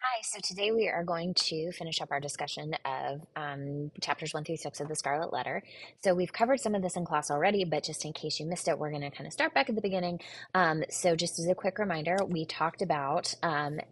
Hi, so today we are going to finish up our discussion of chapters 1 through 6 of the Scarlet Letter. So we've covered some of this in class already, but just in case you missed it, we're going to kind of start back at the beginning. So just as a quick reminder, we talked about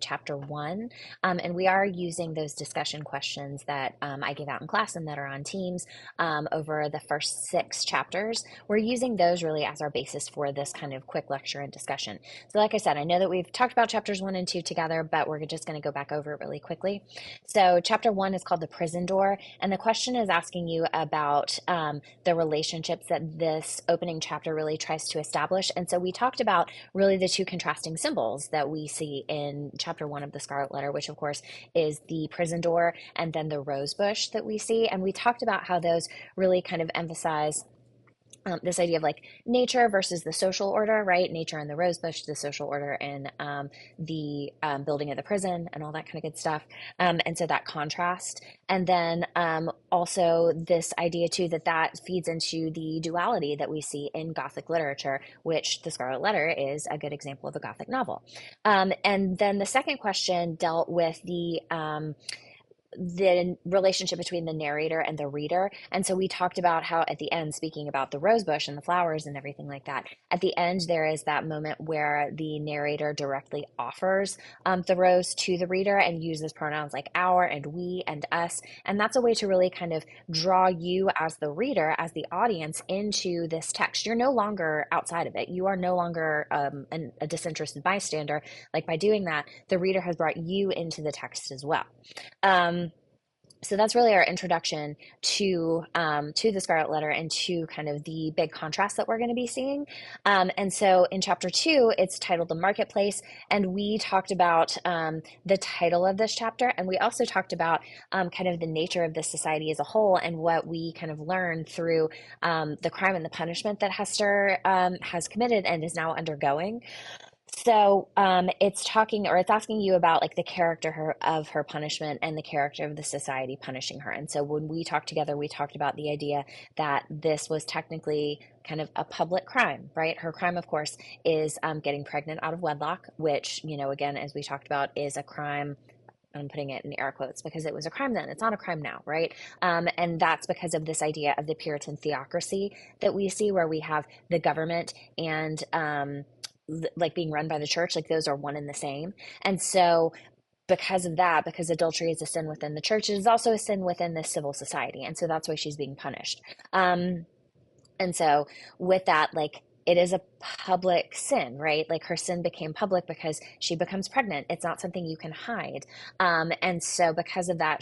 chapter 1, and we are using those discussion questions that I gave out in class and that are on Teams over the first 6 chapters. We're using those really as our basis for this kind of quick lecture and discussion. So like I said, I know that we've talked about chapters 1 and 2 together, but we're just going to go back over it really quickly. So chapter 1 is called The Prison Door, and the question is asking you about the relationships that this opening chapter really tries to establish. And so we talked about really the two contrasting symbols that we see in chapter 1 of the Scarlet Letter, which of course is the prison door and then the rose bush that we see. And we talked about how those really kind of emphasize this idea of like nature versus the social order, right? Nature and the rose bush, the social order and the building of the prison and all that kind of good stuff. And so that contrast. And then also this idea too that feeds into the duality that we see in Gothic literature, which the Scarlet Letter is a good example of a Gothic novel. And then the second question dealt with the relationship between the narrator and the reader. And so we talked about how at the end, speaking about the rose bush and the flowers and everything like that, at the end, there is that moment where the narrator directly offers the rose to the reader and uses pronouns like our and we and us. And that's a way to really kind of draw you as the reader, as the audience, into this text. You're no longer outside of it. You are no longer a disinterested bystander. Like by doing that, the reader has brought you into the text as well. So that's really our introduction to the Scarlet Letter and to kind of the big contrast that we're going to be seeing. And so in chapter 2, it's titled The Marketplace, and we talked about the title of this chapter, and we also talked about kind of the nature of this society as a whole and what we kind of learned through the crime and the punishment that Hester has committed and is now undergoing. So it's talking or it's asking you about like the character of her punishment and the character of the society punishing her. And so when we talked together, we talked about the idea that this was technically kind of a public crime, right? Her crime, of course, is getting pregnant out of wedlock, which, again, as we talked about, is a crime. I'm putting it in air quotes because it was a crime then. It's not a crime now, right? And that's because of this idea of the Puritan theocracy that we see, where we have the government and like being run by the church, like those are one and the same. And so because of that, because adultery is a sin within the church, it is also a sin within the civil society. And so that's why she's being punished. And so with that, like it is a public sin, right? Like her sin became public because she becomes pregnant. It's not something you can hide. And so because of that,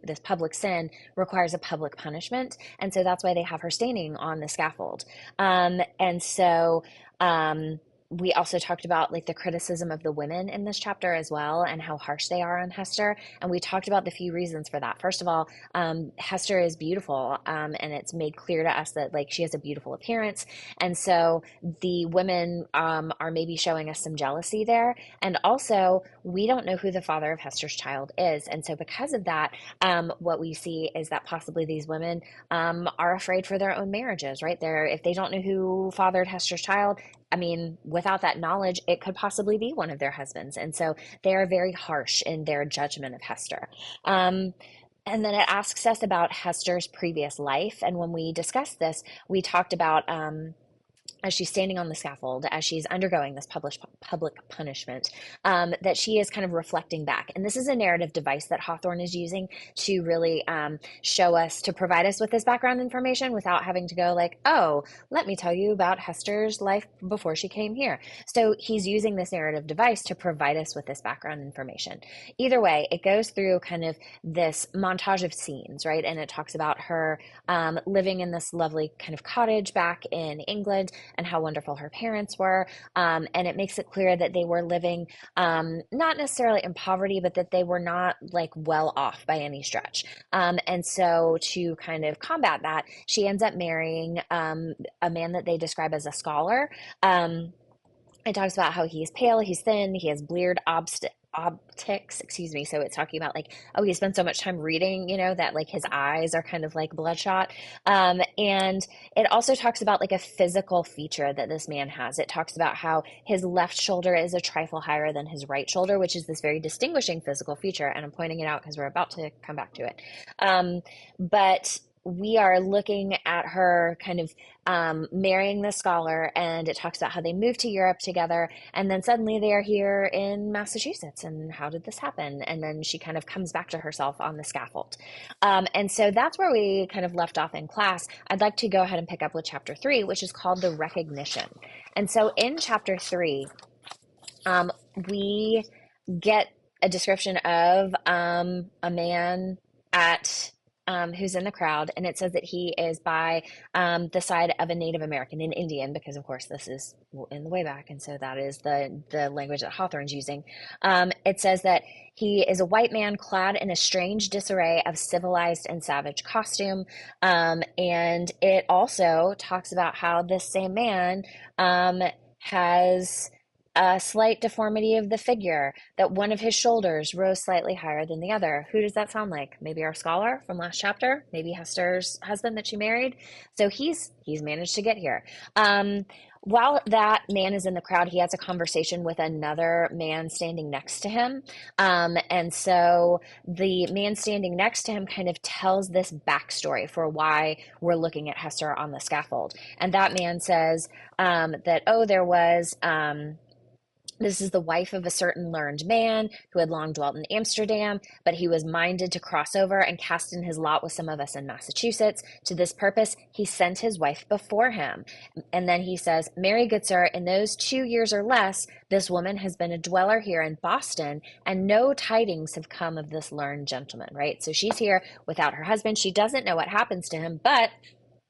this public sin requires a public punishment. And so that's why they have her standing on the scaffold. And so, we also talked about like the criticism of the women in this chapter as well and how harsh they are on Hester. And we talked about the few reasons for that. First of all, Hester is beautiful, and it's made clear to us that like she has a beautiful appearance. And so the women are maybe showing us some jealousy there. And also, we don't know who the father of Hester's child is. And so because of that, what we see is that possibly these women are afraid for their own marriages, right? If they don't know who fathered Hester's child, I mean, without that knowledge, it could possibly be one of their husbands. And so they are very harsh in their judgment of Hester. And then it asks us about Hester's previous life. And when we discussed this, we talked about as she's standing on the scaffold, as she's undergoing this public punishment, that she is kind of reflecting back. And this is a narrative device that Hawthorne is using to really show us, to provide us with this background information without having to go like, oh, let me tell you about Hester's life before she came here. So he's using this narrative device to provide us with this background information. Either way, it goes through kind of this montage of scenes, right? And it talks about her living in this lovely kind of cottage back in England and how wonderful her parents were. And it makes it clear that they were living not necessarily in poverty, but that they were not like well off by any stretch. And so to kind of combat that, she ends up marrying a man that they describe as a scholar. It talks about how he's pale, he's thin, he has bleared, optics, excuse me. So it's talking about like, oh, he spent so much time reading, that like his eyes are kind of like bloodshot. And it also talks about like a physical feature that this man has. It talks about how his left shoulder is a trifle higher than his right shoulder, which is this very distinguishing physical feature. And I'm pointing it out because we're about to come back to it. But we are looking at her kind of marrying the scholar, and it talks about how they moved to Europe together, and then suddenly they are here in Massachusetts. And how did this happen? And then she kind of comes back to herself on the scaffold. And so that's where we kind of left off in class. I'd like to go ahead and pick up with chapter 3, which is called the recognition. And so in chapter 3, we get a description of a man at who's in the crowd, and it says that he is by the side of a Native American, an Indian, because of course this is in the way back, and so that is the language that Hawthorne's using. It says that he is a white man clad in a strange disarray of civilized and savage costume, and it also talks about how this same man has a slight deformity of the figure, that one of his shoulders rose slightly higher than the other. Who does that sound like? Maybe our scholar from last chapter, maybe Hester's husband that she married. So he's managed to get here. While that man is in the crowd, he has a conversation with another man standing next to him. And so the man standing next to him kind of tells this backstory for why we're looking at Hester on the scaffold. And that man says that, oh, there was this is the wife of a certain learned man who had long dwelt in Amsterdam, but he was minded to cross over and cast in his lot with some of us in Massachusetts. To this purpose, he sent his wife before him. And then he says, Mary, good sir, in those 2 years or less, this woman has been a dweller here in Boston, and no tidings have come of this learned gentleman, right? So she's here without her husband. She doesn't know what happens to him, but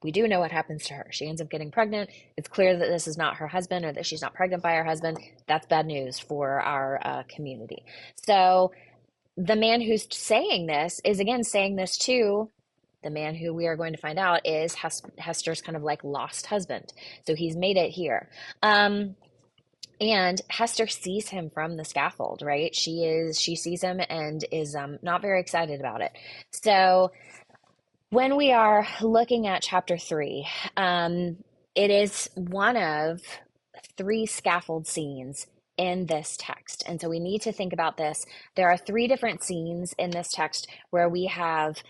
we do know what happens to her. She ends up getting pregnant. It's clear that this is not her husband, or that she's not pregnant by her husband. That's bad news for our community. So the man who's saying this is, again, saying this to the man who we are going to find out is Hester's kind of like lost husband. So he's made it here. And Hester sees him from the scaffold, right? She sees him and is not very excited about it. So when we are looking at chapter 3, it is one of 3 scaffold scenes in this text. And so we need to think about this. There are 3 different scenes in this text where we have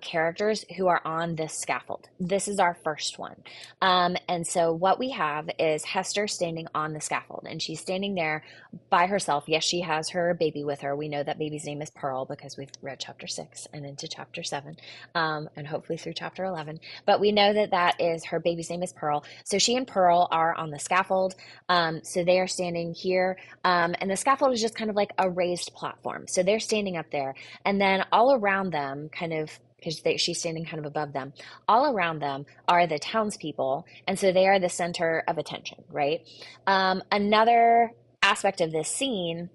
characters who are on this scaffold. This is our first one. And so what we have is Hester standing on the scaffold, and she's standing there by herself. Yes, she has her baby with her. We know that baby's name is Pearl because we've read chapter 6 and into chapter 7, and hopefully through chapter 11. But we know that that is her baby's name is Pearl. So she and Pearl are on the scaffold. So they are standing here, and the scaffold is just kind of like a raised platform. So they're standing up there, and then all around them, kind of, because she's standing kind of above them, all around them are the townspeople, and so they are the center of attention, right? Another aspect of this scene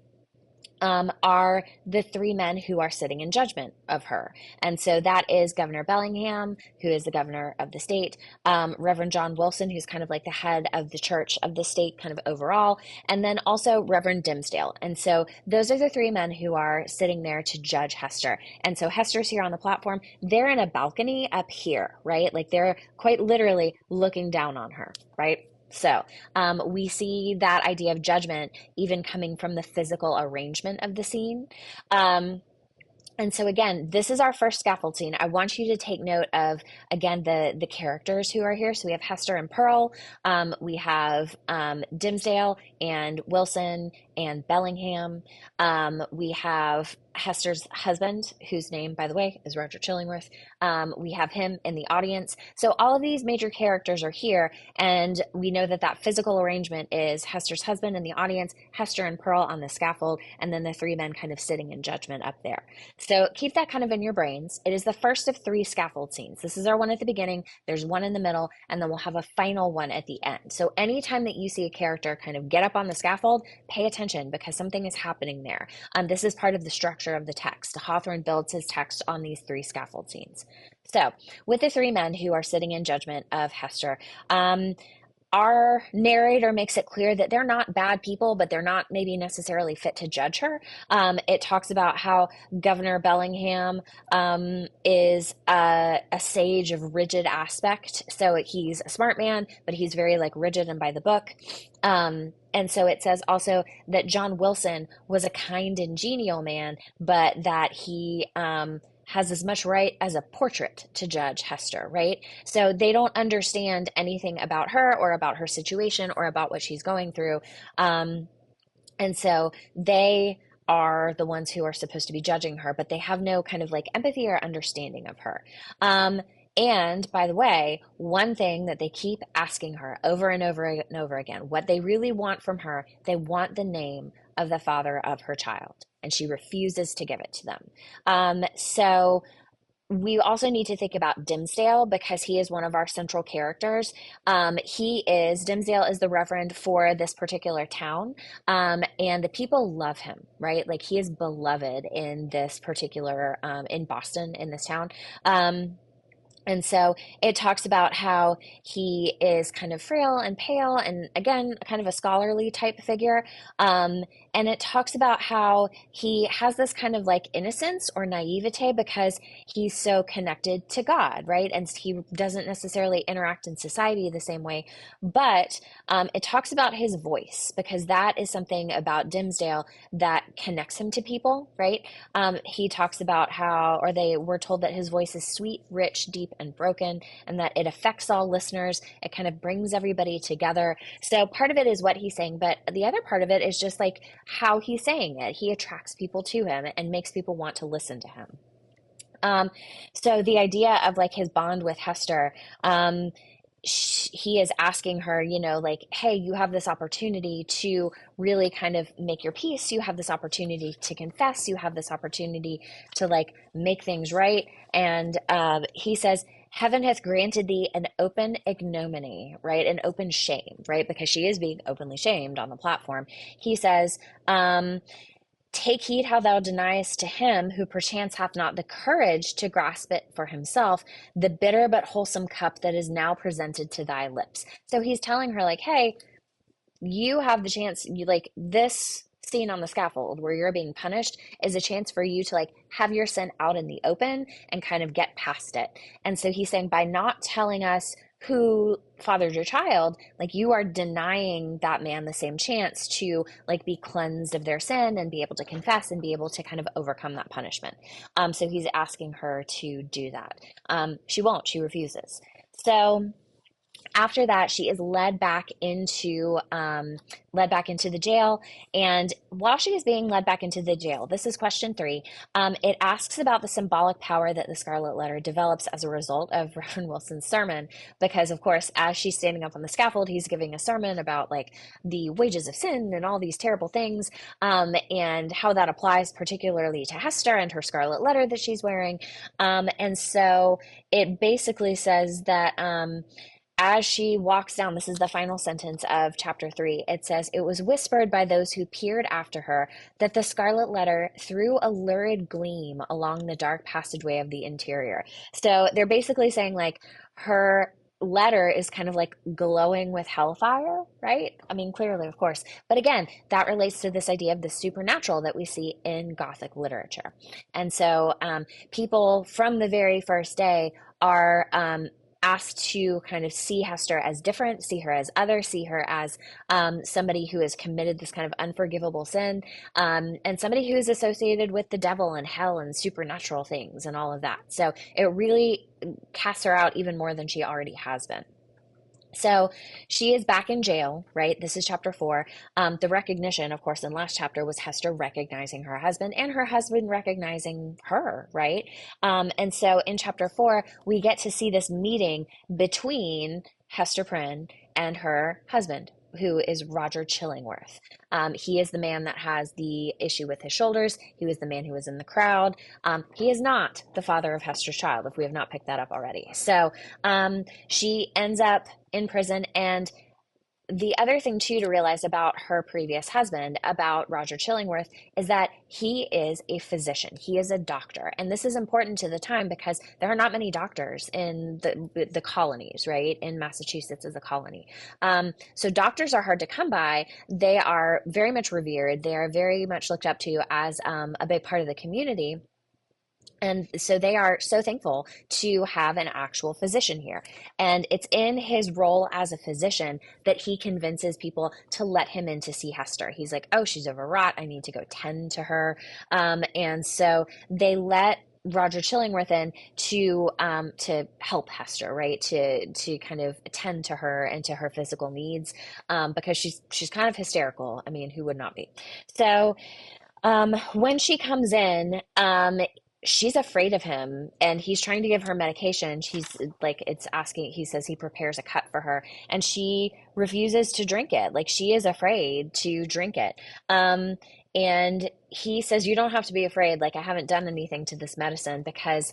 are the 3 men who are sitting in judgment of her. And so that is Governor Bellingham, who is the governor of the state, Reverend John Wilson, who's kind of like the head of the church of the state kind of overall, and then also Reverend Dimsdale. And so those are the 3 men who are sitting there to judge Hester. And so Hester's here on the platform. They're in a balcony up here, right? Like they're quite literally looking down on her, right? So we see that idea of judgment even coming from the physical arrangement of the scene. And so again, this is our first scaffold scene. I want you to take note of, again, the characters who are here. So we have Hester and Pearl. We have Dimsdale and Wilson and Bellingham. We have Hester's husband, whose name, by the way, is Roger Chillingworth. We have him in the audience. So all of these major characters are here, and we know that that physical arrangement is Hester's husband in the audience, Hester and Pearl on the scaffold, and then the 3 men kind of sitting in judgment up there. So keep that kind of in your brains. It is the first of 3 scaffold scenes. This is our one at the beginning, there's one in the middle, and then we'll have a final one at the end. So anytime that you see a character kind of get up on the scaffold, pay attention because something is happening there. This is part of the structure of the text. Hawthorne builds his text on these 3 scaffold scenes. So with the 3 men who are sitting in judgment of Hester, our narrator makes it clear that they're not bad people, but they're not maybe necessarily fit to judge her. It talks about how Governor Bellingham is a sage of rigid aspect. So he's a smart man, but he's very like rigid and by the book. And so it says also that John Wilson was a kind and genial man, but that he has as much right as a portrait to judge Hester, right? So they don't understand anything about her or about her situation or about what she's going through. And so they are the ones who are supposed to be judging her, but they have no kind of like empathy or understanding of her. And by the way, one thing that they keep asking her over and over and over again, what they really want from her, they want the name of the father of her child, and she refuses to give it to them. So we also need to think about Dimsdale because he is one of our central characters. Dimsdale is the reverend for this particular town, and the people love him, right? Like he is beloved in this particular, in Boston, in this town. And so it talks about how he is kind of frail and pale and again, kind of a scholarly type figure. And it talks about how he has this kind of like innocence or naivete because he's so connected to God, right? And he doesn't necessarily interact in society the same way. But it talks about his voice because that is something about Dimsdale that connects him to people, right? He talks about how, or they were told that his voice is sweet, rich, deep, and broken, and that it affects all listeners. It kind of brings everybody together. So part of it is what he's saying, but the other part of it is just like how he's saying it. He attracts people to him and makes people want to listen to him. So the idea of like his bond with Hester, he is asking her, you know, like, hey, you have this opportunity to really kind of make your peace. You have this opportunity to confess. You have this opportunity to like make things right. And he says, heaven hath granted thee an open ignominy, right? An open shame, right? Because she is being openly shamed on the platform. He says, take heed how thou deniest to him who perchance hath not the courage to grasp it for himself, the bitter but wholesome cup that is now presented to thy lips. So he's telling her, like, hey, you have the chance, you like this scene on the scaffold where you're being punished is a chance for you to like have your sin out in the open and kind of get past it. And so he's saying by not telling us who fathered your child, like you are denying that man the same chance to like be cleansed of their sin and be able to confess and be able to kind of overcome that punishment. So he's asking her to do that. She won't, she refuses. So after that, she is led back into the jail. And while she is being led back into the jail, this is question 3. It asks about the symbolic power that the Scarlet Letter develops as a result of Reverend Wilson's sermon, because of course, as she's standing up on the scaffold, he's giving a sermon about like the wages of sin and all these terrible things, and how that applies particularly to Hester and her Scarlet Letter that she's wearing. And so it basically says that. As she walks down, this is the final sentence of chapter 3. It says, it was whispered by those who peered after her that the Scarlet Letter threw a lurid gleam along the dark passageway of the interior. So they're basically saying like her letter is kind of like glowing with hellfire, right? I mean, clearly, of course. But again, that relates to this idea of the supernatural that we see in Gothic literature. And so people from the very first day are asked to kind of see Hester as different, see her as other, see her as somebody who has committed this kind of unforgivable sin, and somebody who is associated with the devil and hell and supernatural things and all of that. So it really casts her out even more than she already has been. So she is back in jail, right? This is chapter 4. The recognition, of course, in last chapter was Hester recognizing her husband and her husband recognizing her, right? And so in chapter 4, we get to see this meeting between Hester Prynne and her husband, who is Roger Chillingworth. He is the man that has the issue with his shoulders. He was the man who was in the crowd. He is not the father of Hester's child, if we have not picked that up already. So she ends up in prison, and the other thing too to realize about her previous husband, about Roger Chillingworth, is that he is a physician. He is a doctor, and this is important to the time because there are not many doctors in the colonies, right? In Massachusetts as a colony, so doctors are hard to come by. They are very much revered. They are very much looked up to as a big part of the community. And so they are so thankful to have an actual physician here. And it's in his role as a physician that he convinces people to let him in to see Hester. He's like, oh, she's overwrought. I need to go tend to her. And so they let Roger Chillingworth in to help Hester, right? To kind of attend to her and to her physical needs, because she's kind of hysterical. I mean, who would not be? So when she comes in, she's afraid of him and he's trying to give her medication. She's like, it's asking, he says he prepares a cut for her and she refuses to drink it. Like she is afraid to drink it. And he says, you don't have to be afraid. Like I haven't done anything to this medicine because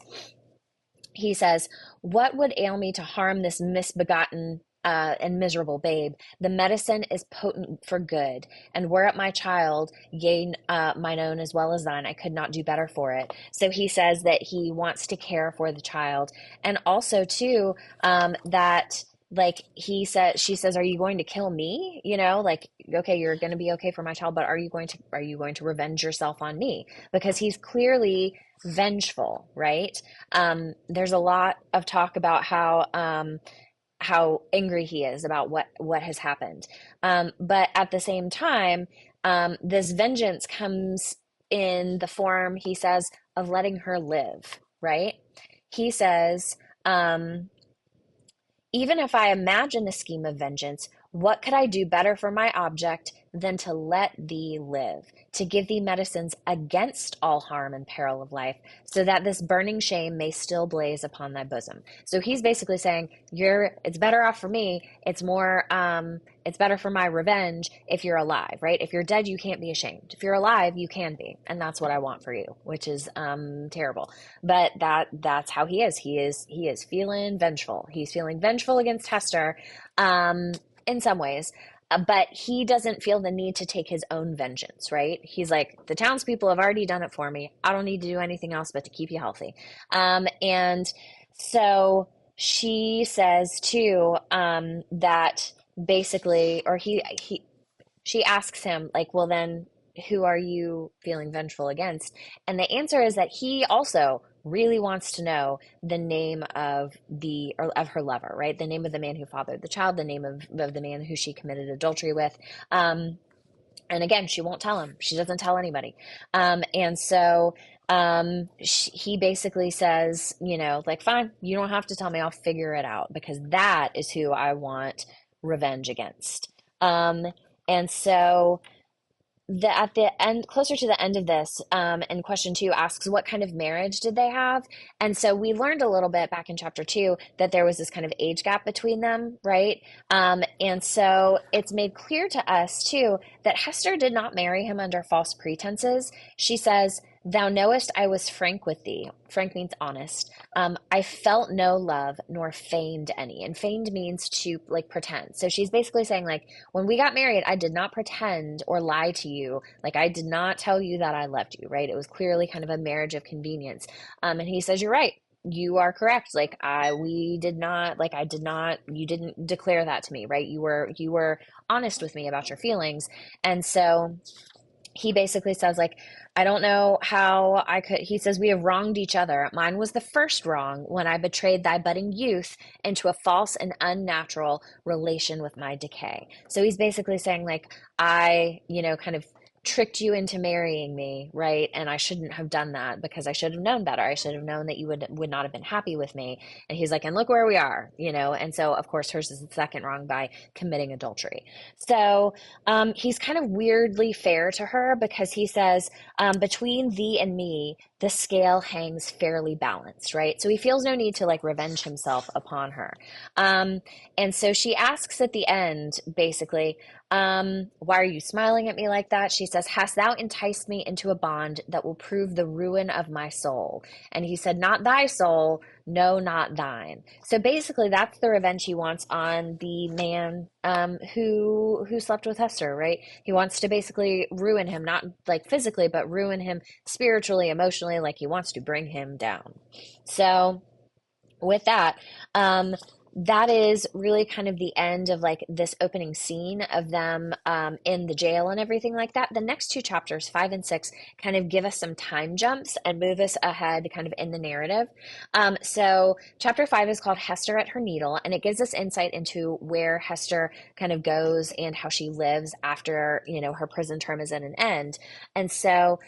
he says, what would ail me to harm this misbegotten and miserable babe? The medicine is potent for good, and were it my child, yea, mine own as well as thine, I could not do better for it. So he says that he wants to care for the child, and also too that like she says, are you going to kill me? You know, like okay, you're going to be okay for my child, but are you going to revenge yourself on me? Because he's clearly vengeful, right? There's a lot of talk about how angry he is about what has happened. But at the same time, this vengeance comes in the form, he says, of letting her live, right? He says, even if I imagine a scheme of vengeance, what could I do better for my object than to let thee live, to give thee medicines against all harm and peril of life, so that this burning shame may still blaze upon thy bosom. So he's basically saying, it's better off for me. It's better for my revenge if you're alive, right? If you're dead, you can't be ashamed. If you're alive, you can be. And that's what I want for you, which is terrible. But that's how he is. He is feeling vengeful. He's feeling vengeful against Hester, in some ways. But he doesn't feel the need to take his own vengeance, right? He's like, the townspeople have already done it for me. I don't need to do anything else but to keep you healthy. And so she says too, that basically, or she asks him, like, well, then who are you feeling vengeful against? And the answer is that he also really wants to know the name of her lover, right? The name of the man who fathered the child, the name of the man who she committed adultery with. And again, she won't tell him. She doesn't tell anybody. And so he basically says, you know, like, fine, you don't have to tell me. I'll figure it out because that is who I want revenge against. And so at the end, closer to the end of this, and question two asks, what kind of marriage did they have? And so we learned a little bit back in chapter two that there was this kind of age gap between them, right? And so it's made clear to us too that Hester did not marry him under false pretenses. She says, thou knowest I was frank with thee. Frank means honest. I felt no love nor feigned any. And feigned means to like pretend. So she's basically saying like, when we got married, I did not pretend or lie to you. Like I did not tell you that I loved you, right? It was clearly kind of a marriage of convenience. And he says, you're right. You are correct. Like we did not, like I did not, you didn't declare that to me, right? You were honest with me about your feelings. And so he basically says like, I don't know how I could, he says, we have wronged each other. Mine was the first wrong when I betrayed thy budding youth into a false and unnatural relation with my decay. So he's basically saying like, I, kind of tricked you into marrying me, right? And I shouldn't have done that because I should have known better. I should have known that you would not have been happy with me. And he's like, and look where we are, And so of course hers is the second wrong by committing adultery. So he's kind of weirdly fair to her because he says, between thee and me, the scale hangs fairly balanced, right? So he feels no need to like revenge himself upon her. And so she asks at the end, basically, Why are you smiling at me like that? She says, hast thou enticed me into a bond that will prove the ruin of my soul? And he said, not thy soul, no, not thine. So basically, that's the revenge he wants on the man who slept with Hester, right? He wants to basically ruin him, not like physically, but ruin him spiritually, emotionally, like he wants to bring him down. So with that, um, that is really kind of the end of like this opening scene of them in the jail and everything like that. The next two chapters, 5 and 6, kind of give us some time jumps and move us ahead kind of in the narrative. So, chapter 5 is called Hester at Her Needle, and it gives us insight into where Hester kind of goes and how she lives after, her prison term is at an end. And so,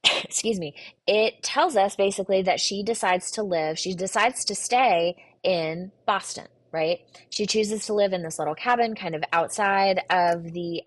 excuse me, it tells us basically that she decides to stay in Boston, right? She chooses to live in this little cabin kind of outside of the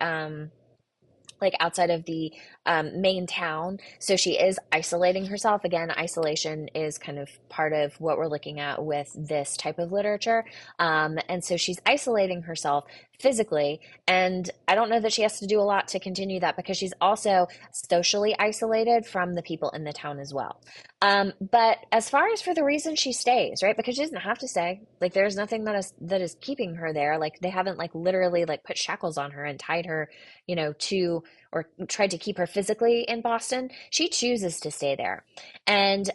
main town. So she is isolating herself. Again, isolation is kind of part of what we're looking at with this type of literature. And so she's isolating herself physically. And I don't know that she has to do a lot to continue that because she's also socially isolated from the people in the town as well. But as far as for the reason she stays, right? Because she doesn't have to stay. Like there's nothing that is keeping her there. Like they haven't like literally like put shackles on her and tied her, to or tried to keep her physically in Boston. She chooses to stay there. And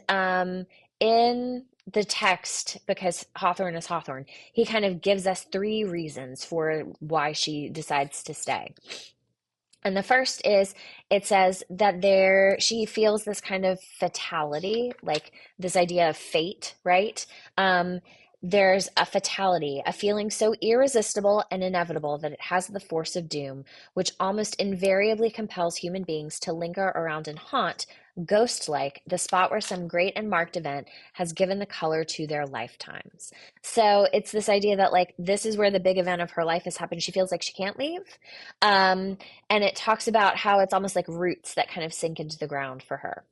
in the text, because Hawthorne is Hawthorne, he kind of gives us three reasons for why she decides to stay. And the first is it says that she feels this kind of fatality, like this idea of fate, right? There's a fatality, a feeling so irresistible and inevitable that it has the force of doom, which almost invariably compels human beings to linger around and haunt, ghost like, the spot where some great and marked event has given the color to their lifetimes. So it's this idea that, like, this is where the big event of her life has happened. She feels like she can't leave. Um, and it talks about how it's almost like roots that kind of sink into the ground for her.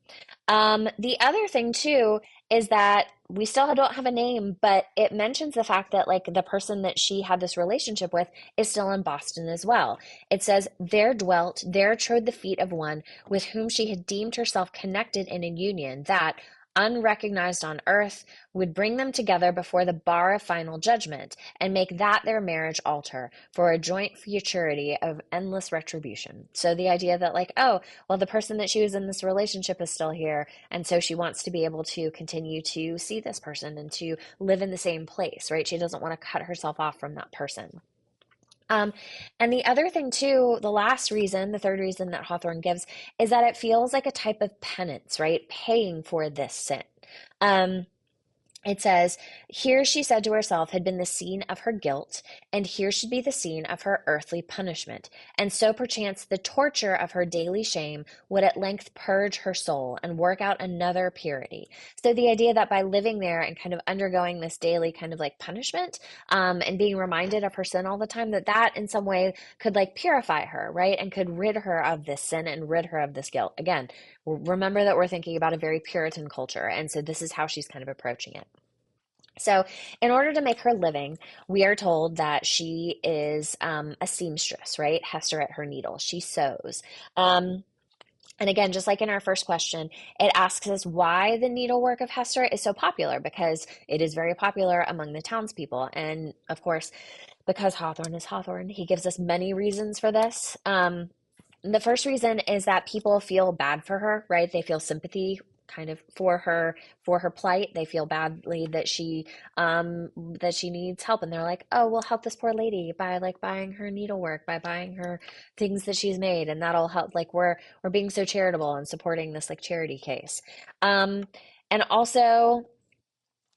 The other thing too is that we still don't have a name, but it mentions the fact that like the person that she had this relationship with is still in Boston as well. It says, there trode the feet of one with whom she had deemed herself connected in a union that, unrecognized on earth, would bring them together before the bar of final judgment, and make that their marriage altar for a joint futurity of endless retribution. So the idea that like, oh, well, the person that she was in this relationship is still here, and so she wants to be able to continue to see this person and to live in the same place, right? She doesn't want to cut herself off from that person. Um, and the other thing too, the third reason that Hawthorne gives is that it feels like a type of penance, right? Paying for this sin. Um, it says, here she said to herself had been the scene of her guilt, and here should be the scene of her earthly punishment. And so perchance the torture of her daily shame would at length purge her soul and work out another purity. So the idea that by living there and kind of undergoing this daily kind of like punishment, and being reminded of her sin all the time, that in some way could like purify her, right? And could rid her of this sin and rid her of this guilt. Again, remember that we're thinking about a very Puritan culture. And so this is how she's kind of approaching it. So, in order to make her living, we are told that she is a seamstress, right? Hester at her needle. She sews. Um, and again, just like in our first question, it asks us why the needlework of Hester is so popular, because it is very popular among the townspeople. And of course, because Hawthorne is Hawthorne, he gives us many reasons for this. The first reason is that people feel bad for her, right? They feel sympathy kind of for her plight. They feel badly that she needs help, and they're like, oh, we'll help this poor lady by like buying her needlework, by buying her things that she's made, and that'll help. Like we're being so charitable and supporting this like charity case. And also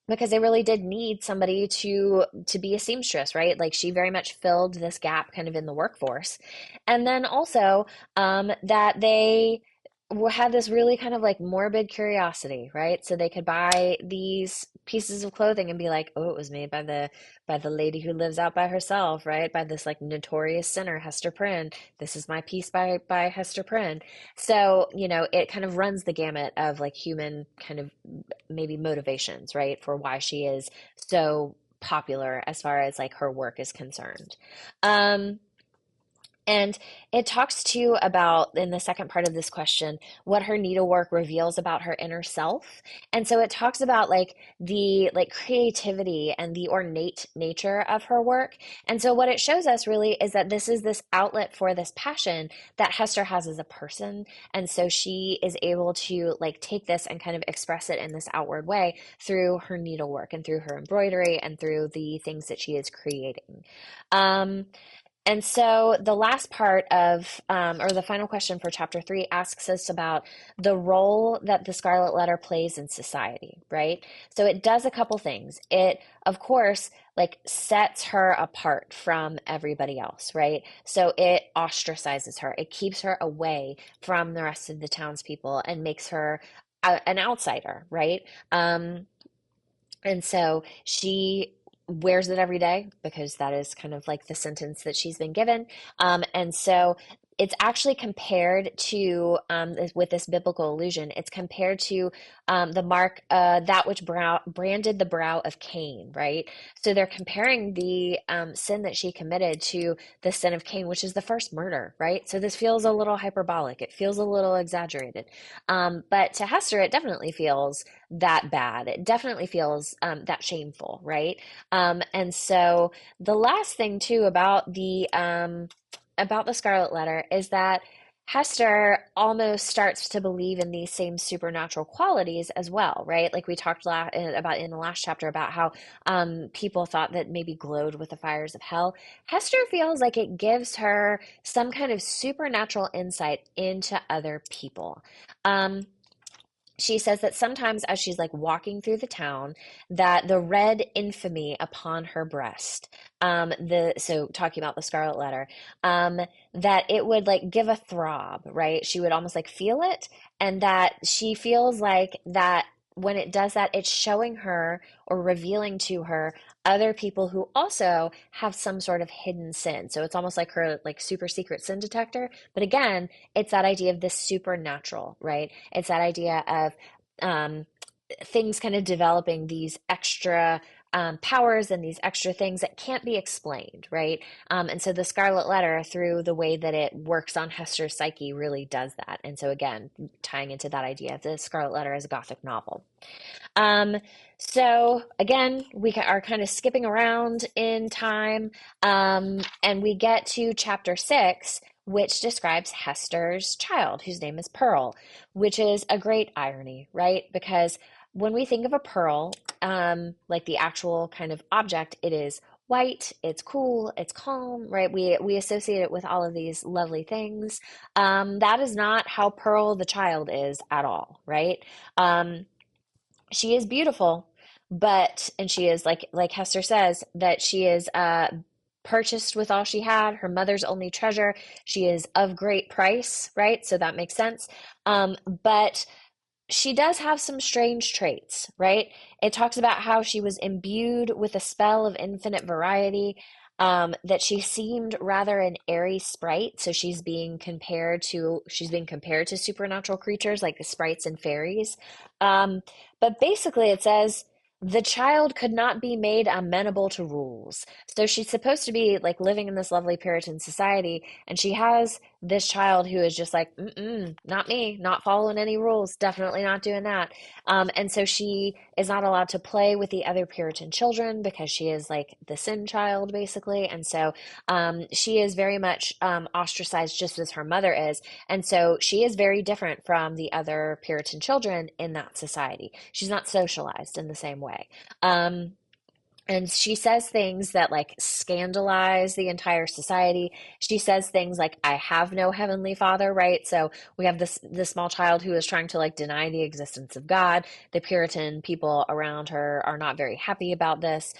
because they really did need somebody to be a seamstress, right? Like she very much filled this gap kind of in the workforce. And then also that they had this really kind of like morbid curiosity, right? So they could buy these pieces of clothing and be like, oh, it was made by the lady who lives out by herself, right? By this like notorious sinner, Hester Prynne. This is my piece by Hester Prynne. So, it kind of runs the gamut of like human kind of maybe motivations, right, for why she is so popular as far as like her work is concerned. Um, And it talks too about, in the second part of this question, what her needlework reveals about her inner self. And so it talks about like the like creativity and the ornate nature of her work. And so what it shows us really is that this is this outlet for this passion that Hester has as a person. And so she is able to like take this and kind of express it in this outward way through her needlework and through her embroidery and through the things that she is creating. Um, and so the last part of, or the final question for chapter 3 asks us about the role that the Scarlet Letter plays in society, right? So it does a couple things. It, of course, like sets her apart from everybody else, right? So it ostracizes her. It keeps her away from the rest of the townspeople and makes her an outsider, right? And so she wears it every day because that is kind of like the sentence that she's been given. And so it's actually compared to, with this biblical allusion, it's compared to the mark, that which branded the brow of Cain, right? So they're comparing the sin that she committed to the sin of Cain, which is the first murder, right? So this feels a little hyperbolic. It feels a little exaggerated. But to Hester, it definitely feels that bad. It definitely feels that shameful, right? And so the last thing too about the Scarlet Letter is that Hester almost starts to believe in these same supernatural qualities as well, right? Like we talked about in the last chapter about how people thought that maybe glowed with the fires of hell. Hester feels like it gives her some kind of supernatural insight into other people. Um, she says that sometimes as she's like walking through the town, that the red infamy upon her breast, the so talking about the Scarlet Letter, um, that it would like give a throb, right? She would almost like feel it, and that she feels like that when it does that, it's showing her or revealing to her other people who also have some sort of hidden sin. So it's almost like her like super secret sin detector. But again, it's that idea of the supernatural, right? It's that idea of um, things kind of developing these extra powers and these extra things that can't be explained, right? And so the Scarlet Letter, through the way that it works on Hester's psyche, really does that. And so, again, tying into that idea of the Scarlet Letter as a Gothic novel. Um, so again, we are kind of skipping around in time, and we get to chapter 6, which describes Hester's child, whose name is Pearl, which is a great irony, right? Because when we think of a pearl, like the actual kind of object, it is white, it's cool, it's calm, right? We associate it with all of these lovely things. That is not how Pearl the child is at all, right? Um, she is beautiful, but and she is like Hester says that she is purchased with all she had, her mother's only treasure. She is of great price, right? So that makes sense. But she does have some strange traits, right? It talks about how she was imbued with a spell of infinite variety, that she seemed rather an airy sprite. So she's being compared to supernatural creatures like the sprites and fairies. Um, but basically, it says the child could not be made amenable to rules. So she's supposed to be like living in this lovely Puritan society, and she has this child who is just like, mm-mm, not me, not following any rules, definitely not doing that. And so she is not allowed to play with the other Puritan children because she is like the sin child, basically. And so she is very much ostracized just as her mother is. And so she is very different from the other Puritan children in that society. She's not socialized in the same way. Um, and she says things that like scandalize the entire society. She says things like, I have no heavenly father, right? So we have this small child who is trying to like deny the existence of God. The Puritan people around her are not very happy about this.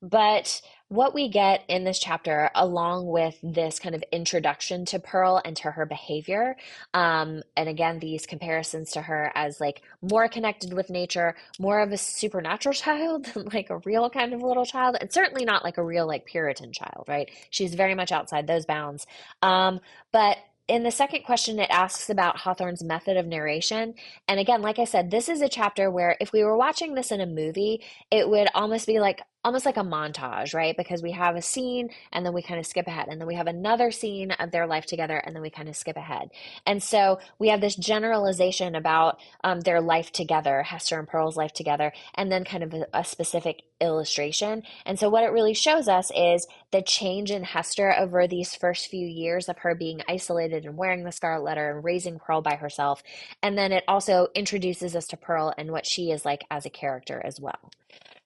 But what we get in this chapter, along with this kind of introduction to Pearl and to her behavior, and again, these comparisons to her as like more connected with nature, more of a supernatural child than like a real kind of little child, and certainly not like a real like Puritan child, right? She's very much outside those bounds. But in the second question, it asks about Hawthorne's method of narration. And again, like I said, this is a chapter where if we were watching this in a movie, it would almost be like almost like a montage, right? Because we have a scene and then we kind of skip ahead, and then we have another scene of their life together and then we kind of skip ahead. And so we have this generalization about their life together, Hester and Pearl's life together, and then kind of a specific illustration. And so what it really shows us is the change in Hester over these first few years of her being isolated and wearing the Scarlet Letter and raising Pearl by herself. And then it also introduces us to Pearl and what she is like as a character as well.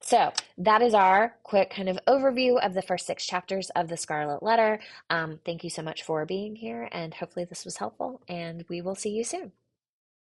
So that is our quick kind of overview of the first 6 chapters of the Scarlet Letter. Thank you so much for being here, and hopefully this was helpful, and we will see you soon.